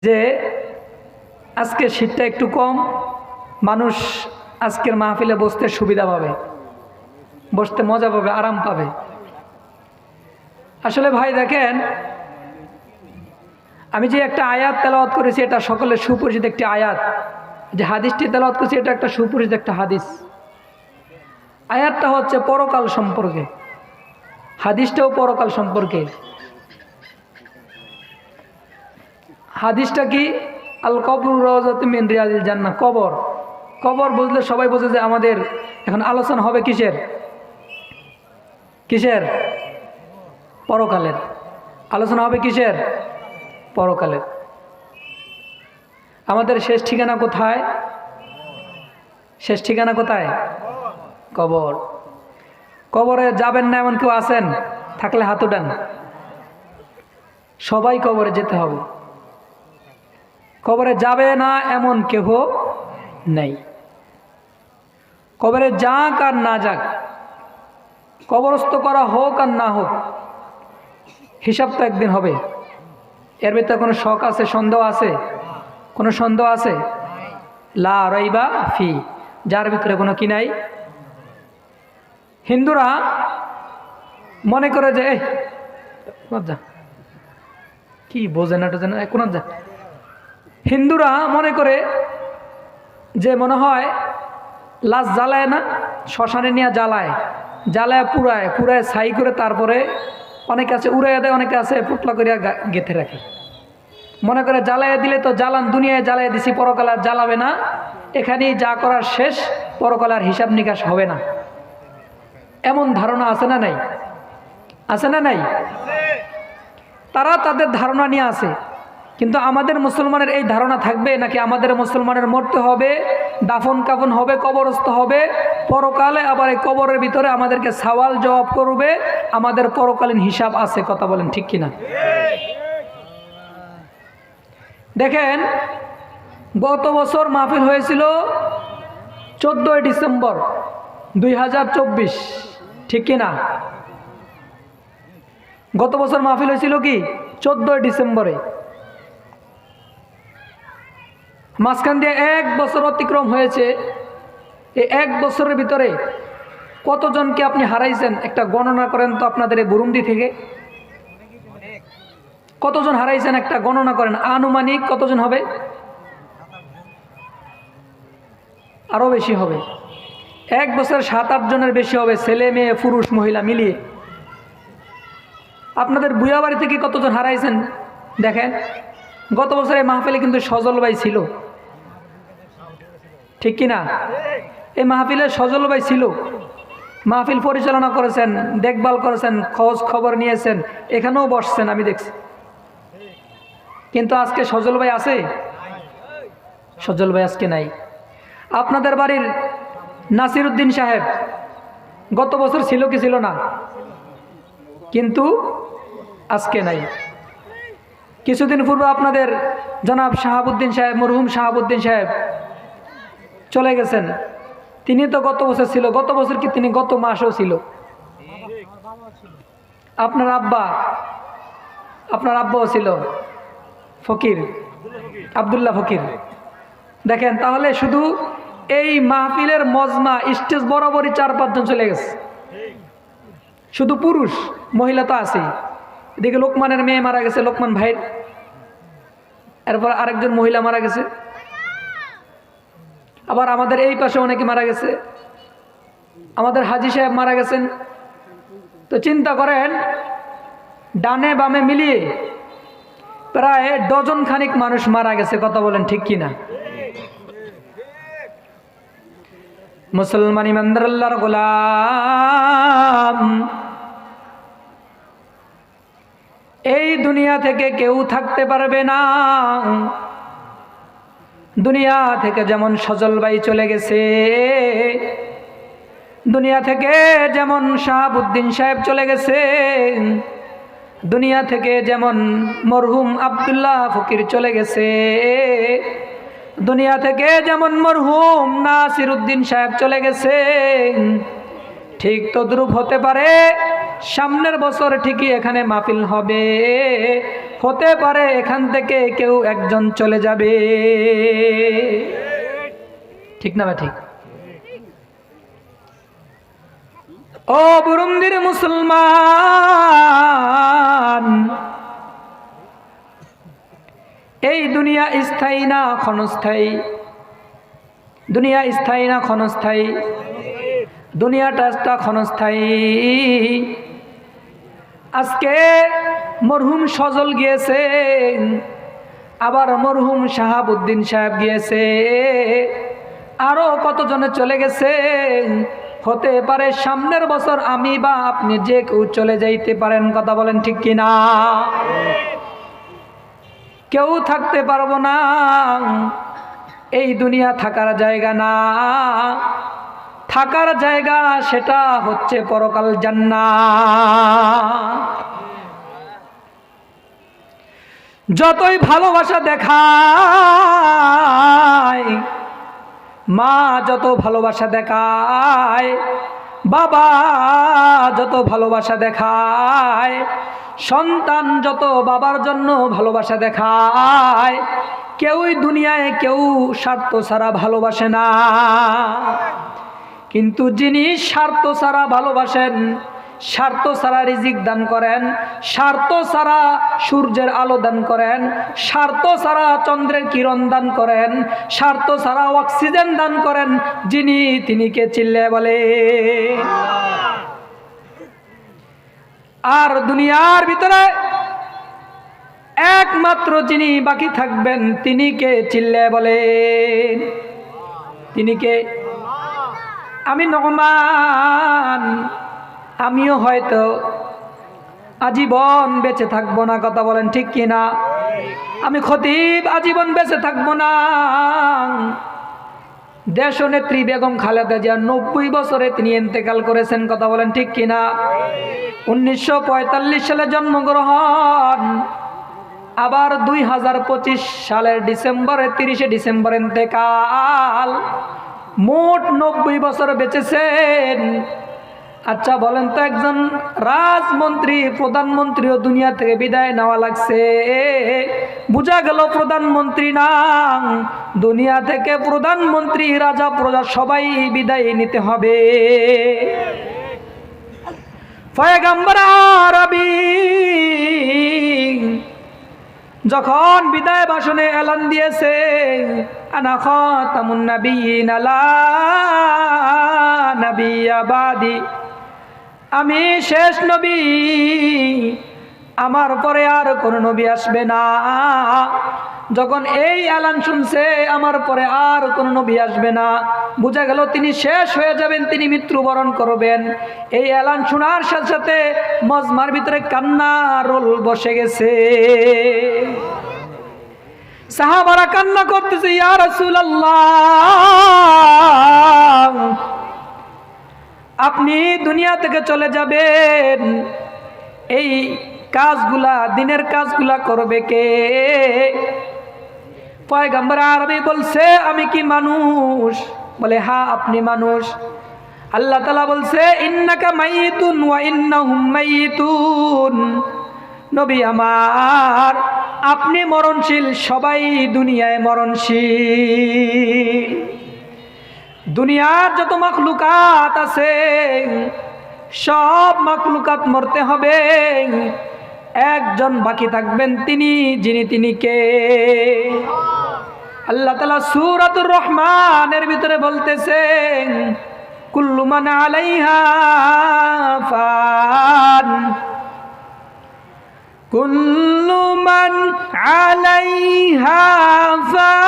যে আজকে শীতটা একটু কম, মানুষ আজকের মাহফিলে বসতে সুবিধা পাবে, বসতে মজা পাবে, আরাম পাবে। আসলে ভাই দেখেন, আমি যে একটা আয়াত তেলাওয়াত করেছি এটা সকলের সুপরিচিত একটি আয়াত, যে হাদিসটি তেলাওয়াত করেছি এটা একটা সুপরিচিত একটা হাদিস। আয়াতটা হচ্ছে পরকাল সম্পর্কে, হাদিসটাও পরকাল সম্পর্কে। হাদিসটা কি? আল কবর রাওযাতুম মিন রিয়াজিল জান্নাহ। কবর, কবর বুঝলে সবাই বোঝে যে আমাদের এখন আলোচনা হবে কিসের? কিসের? পরকালের। আলোচনা হবে কিসের? পরকালের। আমাদের শেষ ঠিকানা কোথায়? শেষ ঠিকানা কোথায়? কবর। কবরে যাবেন না এমন কেউ আছেন? থাকলে হাত উঠান। সবাই কবরে যেতে হবে। কবরে যাবে না এমন কেহ নেই। কবরে যাক আর না যাক, কবরস্থ করা হোক আর না হোক, হিসাব তো একদিন হবে। এর ভিতরে কোনো শক আছে, সন্দেহ আছে? কোনো সন্দেহ আছে? লা রাইবা ফি, যার ভিতরে কোনো কি নাই। হিন্দুরা মনে করে যে যা কি বোঝে না টোঝে না, কোন যা। হিন্দুরা মনে করে যে মনে হয় লাশ জ্বালায় না, শ্মশানে নিয়ে জ্বালায়, জ্বালায় পুরায়, পুরায় ছাই করে তারপরে অনেকে আছে উড়াইয়া দেয়, অনেকে আছে পুতলা করিয়া গেঁথে রাখে। মনে করে জ্বালাইয়া দিলে তো জ্বালান, দুনিয়ায় জ্বালাইয়া দিছি, পরকাল আর জ্বালাবে না, এখানেই যা করার শেষ, পরকাল আর হিসাব নিকাশ হবে না। এমন ধারণা আছে না নাই? আছে না নাই? তারা তাদের ধারণা নিয়ে আছে। কিন্তু আমাদের মুসলমানের এই ধারণা থাকবে নাকি? আমাদের মুসলমানের মরতে হবে, দাফন কাফন হবে, কবরস্থ হবে, পরকালে আবার এই কবরের ভিতরে আমাদেরকে সওয়াল জবাব করবে, আমাদের পরকালীন হিসাব আছে। কথা বলেন ঠিক কিনা? দেখেন, গত বছর মাহফিল হয়েছিল 14 ডিসেম্বর 2024, ঠিক কিনা? গত বছর মাহফিল হয়েছিল কি 14 ডিসেম্বরে। মাঝখান দিয়ে 1 বছর অতিক্রম হয়েছে। এই 1 বছরের ভিতরে কতজনকে আপনি হারাইছেন একটা গণনা করেন তো আপনাদের এই বুরুন্ডি থেকে। কতজন হারাইছেন একটা গণনা করেন, আনুমানিক কতজন হবে? আরো বেশি হবে। 1 বছর 7-8 জনের বেশি হবে, ছেলে মেয়ে পুরুষ মহিলা মিলিয়ে। আপনাদের বুয়াবাড়ি থেকে কতজন হারাইছেন দেখেন। গত বছর এই মাহফিলে কিন্তু সজল ভাই ছিল, ঠিক কিনা? এই মাহফিলে সজল ভাই ছিল, মাহফিল পরিচালনা করেছেন, দেখভাল করেছেন, খোঁজ খবর নিয়েছেন, এখানেও বসছেন, আমি দেখছি। কিন্তু আজকে সজল ভাই আছে? সজল ভাই আজকে নাই। আপনাদের বাড়ির নাসির উদ্দিন সাহেব গত বছর ছিল কি ছিল না? কিন্তু আজকে নাই। কিছুদিন পূর্বে আপনাদের জনাব শাহাবুদ্দিন সাহেব, মরহুম শাহাবুদ্দিন সাহেব চলে গেছেন। তিনি তো গত বছর ছিল। গত বছর কি তিনি গত মাসেও ছিল? আপনার আব্বাও ছিল, ফকির, আব্দুল্লাহ ফকির। দেখেন তাহলে শুধু এই মাহফিলের মজমা স্টেজ বরাবরই 4-5 জন চলে গেছে, শুধু পুরুষ। মহিলা তো আছেই। এদিকে লোকমানের মেয়ে মারা গেছে, লোকমান ভাইয়ের। এরপর আরেকজন মহিলা মারা গেছে। আবার আমাদের এই পাশে অনেকে মারা গেছে। আমাদের হাজী সাহেব মারা গেছেন। তো চিন্তা করেন, ডানে বামে মিলিয়ে প্রায় ডজন খানিক মানুষ মারা গেছে। কথা বলেন ঠিক কিনা? মুসলমান ইমানদার আল্লাহর গোলাম, এই দুনিয়া থেকে কেউ থাকতে পারবে না। দুনিয়া থেকে যেমন সজল ভাই চলে গেছে, দুনিয়া থেকে যেমন শাহাবুদ্দিন সাহেব চলে গেছে, দুনিয়া থেকে যেমন মরহুম আব্দুল্লাহ ফকির চলে গেছে, দুনিয়া থেকে যেমন মরহুম নাসির উদ্দিন সাহেব চলে গেছে, ঠিক তদ্রূপ হতে পারে সামনের বছর ঠিকই এখানে মাহফিল হবে, হতে পারে এখান থেকে কেউ একজন চলে যাবে। ঠিক না ভাই? ঠিক। ও বুরুন্দির মুসলমান, এই দুনিয়া স্থায়ী না ক্ষণস্থায়ী? দুনিয়া স্থায়ী না ক্ষণস্থায়ী? দুনিয়াটা ক্ষণস্থায়ী। আজকে মরহুম সজল গিয়েছে, আবার মরহুম শাহাবুদ্দিন সাহেব গিয়েছে, আরো কতজনে চলে গেছে। হতে পারে সামনের বছর আমি বা আপনি যে কেউ চলে যাইতে পারেন। কথা বলেন ঠিক কিনা? কেউ থাকতে পারবো না। এই দুনিয়া থাকার জায়গা না, থাকার জায়গা সেটা হচ্ছে পরকাল জান্নাত। যতই ভালোবাসা দেখায়, মা যত ভালোবাসা দেখায়, বাবা যত ভালোবাসা দেখায়, সন্তান যত বাবার জন্য ভালোবাসা দেখায়, কেউই দুনিয়ায় কেউ স্বার্থ ছাড়া ভালোবাসে না। কিন্তু যিনি স্বার্থ ছাড়া ভালোবাসেন, স্বার্থ ছাড়া রিজিক দান করেন, স্বার্থ ছাড়া সূর্যের আলো দান করেন, স্বার্থ ছাড়া চন্দ্রের কিরণ দান করেন, স্বার্থ ছাড়া অক্সিজেন দান করেন, যিনি তিনি কে? চিল্লে বলে। আর দুনিয়ার ভিতরে একমাত্র যিনি বাকি থাকবেন তিনি কে? চিল্লে বলে। তিনি কে? আমি নগমান, আমিও হয়তো আজীবন বেঁচে থাকবো না। কথা বলেন ঠিক কিনা? আমি খতিব আজীবন বেঁচে থাকবো না। দেশনেত্রী বেগম খালেদা জিয়া 90 বছরে তিনি ইন্তেকাল করেছেন। কথা বলেন ঠিক কিনা? 1945 সালে জন্মগ্রহণ, আবার 2025 সালের ডিসেম্বরে 30 ডিসেম্বর ইন্তেকাল। মোট 90 বছর বেঁচেছেন। আচ্ছা বলেন তো, একজন রাজমন্ত্রী প্রধানমন্ত্রীও দুনিয়া থেকে বিদায় নেওয়া লাগছে। বোঝা গেল প্রধানমন্ত্রী না, দুনিয়া থেকে প্রধানমন্ত্রী, রাজা, প্রজা সবাই বিদায় নিতে হবে। পয়গম্বর আরবী যখন বিদায় ভাষণে এলান দিয়েছে, আনা খাতামুন নাবিয়িন লা নাবিয়্যা বাদি, আমি শেষ নবী, আমার পরে আর কোনো নবী আসবে না। যখন এই এলান শুনছে আমার পরে আর কোনো নবী আসবে না, বোঝা গেল তিনি শেষ হয়ে যাবেন, তিনি মৃত্যুবরণ করবেন। এই এলান শোনার সাথে সাথে মজমার ভিতরে কান্নার রোল বসে গেছে। সাহাবারা কান্না করতেছে, ইয়া রাসূলুল্লাহ, আপনি দুনিয়া থেকে চলে যাবেন, এই কাজগুলা, দিনের কাজগুলা করবে কে? পয়গম্বর আরবী বলছে, আমি কি মানুষ? বলে হ্যাঁ আপনি মানুষ। আল্লাহ তাআলা বলছে, ইন্নাকা মাইয়িতুন ওয়া ইন্নাহুম মাইয়িতুন, নবী আমার আপনি মরণশীল, সবাই দুনিয়ায় মরণশীল। দুনিয়ার যত মাখলুকাত আছে সব মাখলুকাত মরতে হবে, একজন বাকি থাকবেন, তিনি যিনি তিনি কে? আল্লাহ তাআলা সূরাতুর রহমানের ভিতরে বলতেছেন, কুল্লু মান আলাইহা ফান, কুল্লু মান আলাইহা ফান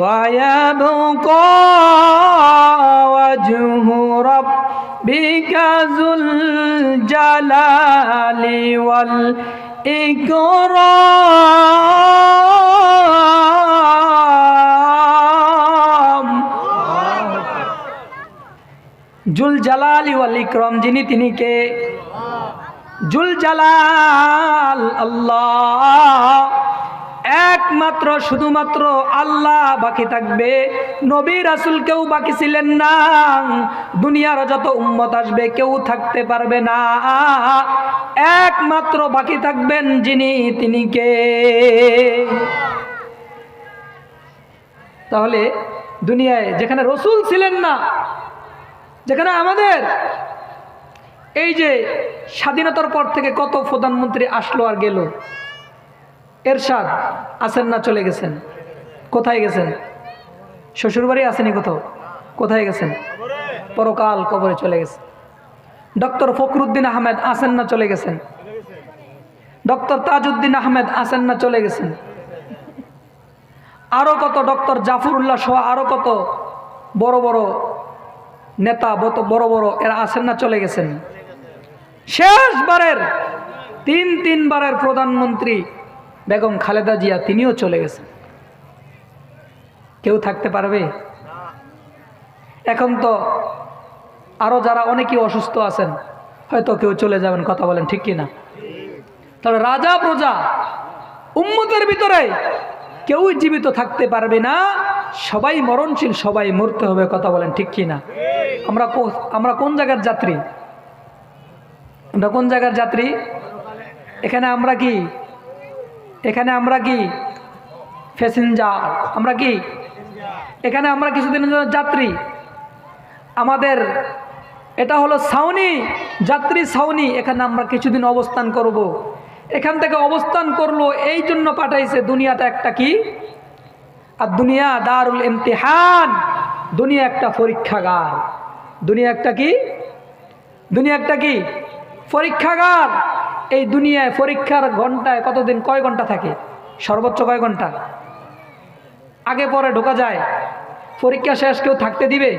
ওয়া ইয়াবকা ওয়াজহু রাব্বিকা যুল জালালি ওয়াল ইকরাম। জুল জালালি ওয়াল ইকরাম, যিনি তিনি কে? জুল জালাল আল্লাহ। একমাত্র শুধুমাত্র আল্লাহ বাকি থাকবে, নবী রাসূল কেউ বাকি ছিলেন না। দুনিয়ার যত উম্মত আসবে কেউ থাকতে পারবে না, একমাত্র বাকি থাকবেন যিনি, তিনি কে? তাহলে দুনিয়ায় যেখানে রসুল ছিলেন না, যেখানে আমাদের এই যে স্বাধীনতার পর থেকে কত প্রধানমন্ত্রী আসলো আর গেল, এরশাদ আছেন না চলে গেছেন? কোথায় গেছেন? শ্বশুরবাড়ি আসেনি কোথাও? কোথায় গেছেন? পরকাল কবরে চলে গেছে। ডক্টর ফখরুদ্দিন আহমেদ আসেন না চলে গেছেন? ডক্টর তাজউদ্দিন আহমেদ আসেন না চলে গেছেন? আরো কত ডক্টর জাফরুল্লাহ সহ আরো কত বড় বড় নেতা, বড় বড় এরা আসেন না চলে গেছেন? শেষবারের তিনবারের প্রধানমন্ত্রী বেগম খালেদা জিয়া, তিনিও চলে গেছেন। কেউ থাকতে পারবে? এখন তো আরো যারা অনেকেই অসুস্থ আছেন, হয়তো কেউ চলে যাবেন, কথা বলেন ঠিক কিনা? তবে রাজা প্রজা উম্মতের ভিতরে কেউ জীবিত থাকতে পারবে না, সবাই মরণশীল, সবাই মরতে হবে, কথা বলেন ঠিক কিনা? আমরা কোন জায়গার যাত্রী? আমরা কোন জায়গার যাত্রী? এখানে আমরা কি? এখানে আমরা কি প্যাসেঞ্জার? আমরা কি এখানে আমরা কিছুদিনের জন্য যাত্রী। আমাদের এটা হলো ছাউনি, যাত্রী ছাউনি। এখানে আমরা কিছুদিন অবস্থান করব। এখান থেকে অবস্থান করলো এই জন্য পাঠাইছে, দুনিয়াটা একটা কি? আর দুনিয়া দারুল ইমতিহান, দুনিয়া একটা পরীক্ষাগার। দুনিয়া একটা কি? দুনিয়া একটা কি? পরীক্ষাগার। এই দুনিয়ায় পরীক্ষার ঘন্টায় কতদিন, কয় ঘন্টা থাকে? সর্বোচ্চ কয় ঘন্টা? আগে পরে ঢোকা যায়? পরীক্ষা শেষ কেউ থাকতে দিবে?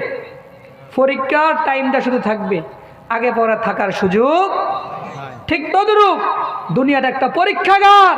পরীক্ষার টাইমটা শুধু থাকবে, আগে পরে থাকার সুযোগ। ঠিক তদ্রূপ দুনিয়াটা একটা পরীক্ষাগার।